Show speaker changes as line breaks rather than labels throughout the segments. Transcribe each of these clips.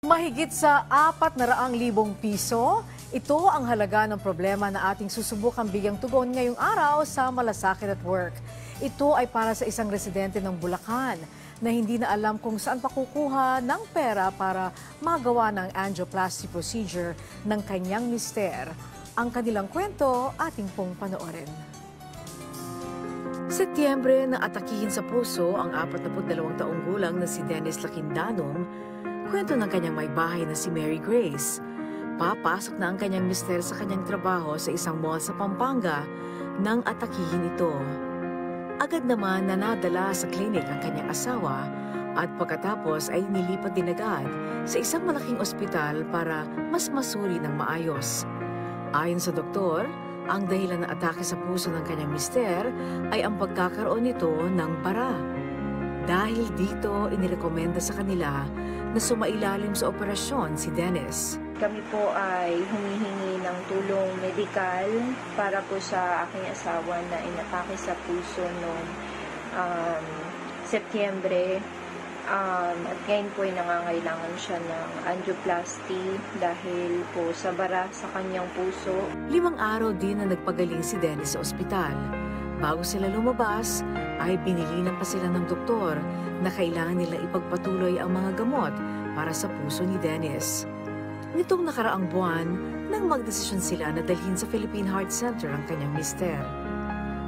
Mahigit sa 400,000 piso, ito ang halaga ng problema na ating susubukang bigyang tugon ngayong araw sa Malasakit at Work. Ito ay para sa isang residente ng Bulacan na hindi na alam kung saan pakukuha ng pera para magawa ng angioplasty procedure ng kanyang mister. Ang kanilang kwento ating pong panoorin. Setyembre na atakihin sa puso ang 42 taong gulang na si Dennis Lakindanong. Kwento ng kanyang may bahay na si Mary Grace. Papasok na ang kanyang mister sa kanyang trabaho sa isang mall sa Pampanga nang atakihin ito. Agad naman na nadala sa klinik ang kanyang asawa at pagkatapos ay nilipat din agad sa isang malaking ospital para mas masuri ng maayos. Ayon sa doktor, ang dahilan ng atake sa puso ng kanyang mister ay ang pagkakaroon nito ng bara. Dahil dito, inirekomenda sa kanila na sumailalim sa operasyon si Dennis.
Kami po ay humihingi ng tulong medikal para po sa aking asawa na inatake sa puso noong Setyembre. At ngayon po ay nangangailangan siya ng angioplasty dahil po sa bara sa kanyang puso.
5 araw din na nagpagaling si Dennis sa ospital. Bago sila lumabas, ay binilinan pa sila ng doktor na kailangan nila ipagpatuloy ang mga gamot para sa puso ni Dennis. Nitong nakaraang buwan, nang magdesisyon sila na dalhin sa Philippine Heart Center ang kanyang mister.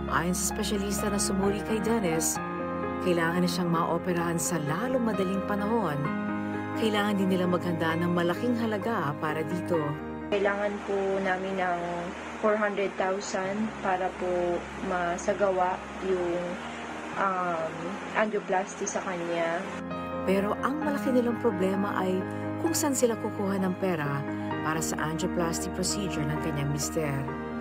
Ayon sa espesyalista na sumuri kay Dennis, kailangan na siyang maoperahan sa lalong madaling panahon. Kailangan din nila maghanda ng malaking halaga para dito.
Kailangan po namin ng 400,000 para po masagawa yung angioplasty sa kanya.
Pero ang malaki nilang problema ay kung saan sila kukuha ng pera para sa angioplasty procedure ng kanyang mister.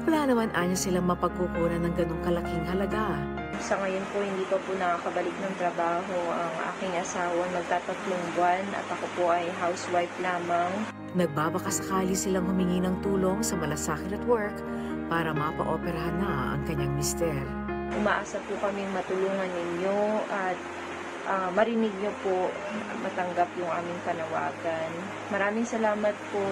Wala naman anya silang mapagkukunan ng ganong kalaking halaga.
Sa ngayon po, hindi pa po nakakabalik ng trabaho ang aking asawa. Magtatatlong buwan at ako po ay housewife lamang.
Nagbabaka sakali silang humingi ng tulong sa Malasakit at Work para mapaoperahan na ang kanyang mister.
Umaasa po kaming matulungan ninyo at marinig niyo po, matanggap yung aming panawagan. Maraming salamat po.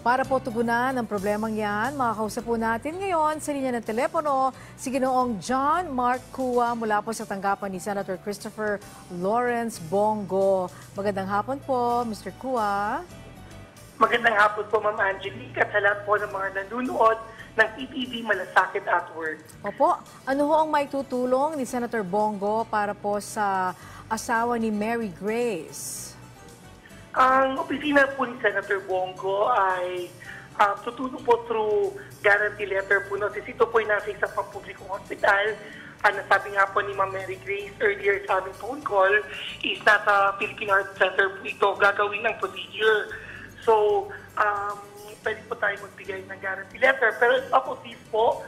Para po tugunan ang problemang yan, makakausap po natin ngayon sa linya ng telepono si Ginoong John Mark Cua mula po sa tanggapan ni Senator Christopher Lawrence Bongo. Magandang hapon po, Mr. Cua.
Magandang hapon po, Ma'am Angelique, at sa lahat po ng mga nanonood ng PTV Malasakit at Work.
Opo, ano ho ang may tutulong ni Senator Bongo para po sa asawa ni Mary Grace?
Ang opisina po ni Senator Bongo ay tutulong po through guarantee letter po. Since ito po ay nasa isang pampublikong hospital, nasabi nga po ni Ma'am Mary Grace earlier sa aming phone call, is nasa Philippine Heart Center po ito gagawin ng procedure. So, pwede po tayo magbigay ng guarantee letter. Pero ako this po,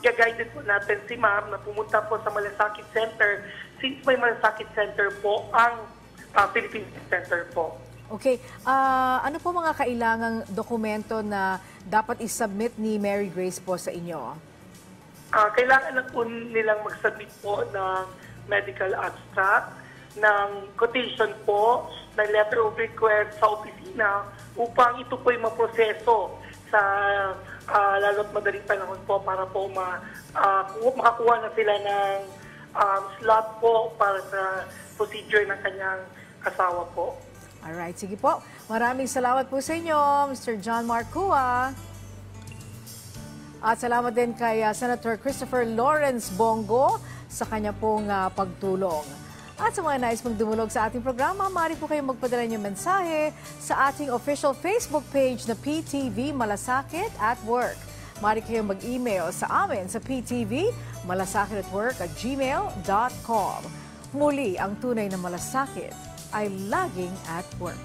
i-guided po natin si Ma'am na pumunta po sa Malasakit Center since may Malasakit Center po ang Philippine Center po.
Okay. Ano po mga kailangang dokumento na dapat i-submit ni Mary Grace po sa inyo?
Kailangan lang po nilang mag-submit po ng medical abstract, ng quotation po, ng letter of request sa opisina upang ito po ay maproseso sa lalo't madaling panahon po para po makakuha na sila ng slot po para sa procedure ng kanyang asawa po.
Alright, sige po. Maraming salamat po sa inyo, Mr. John Mark Cua. At salamat din kay Senator Christopher Lawrence Bongo sa kanya pong pagtulong. At sa mga nais mong dumulog sa ating programa, maaari po kayong magpadala niyong mensahe sa ating official Facebook page na PTV Malasakit at Work. Maaari kayong mag-email sa amin sa ptvmalasakit@gmail.com. Muli, ang tunay na malasakit ay laging at work.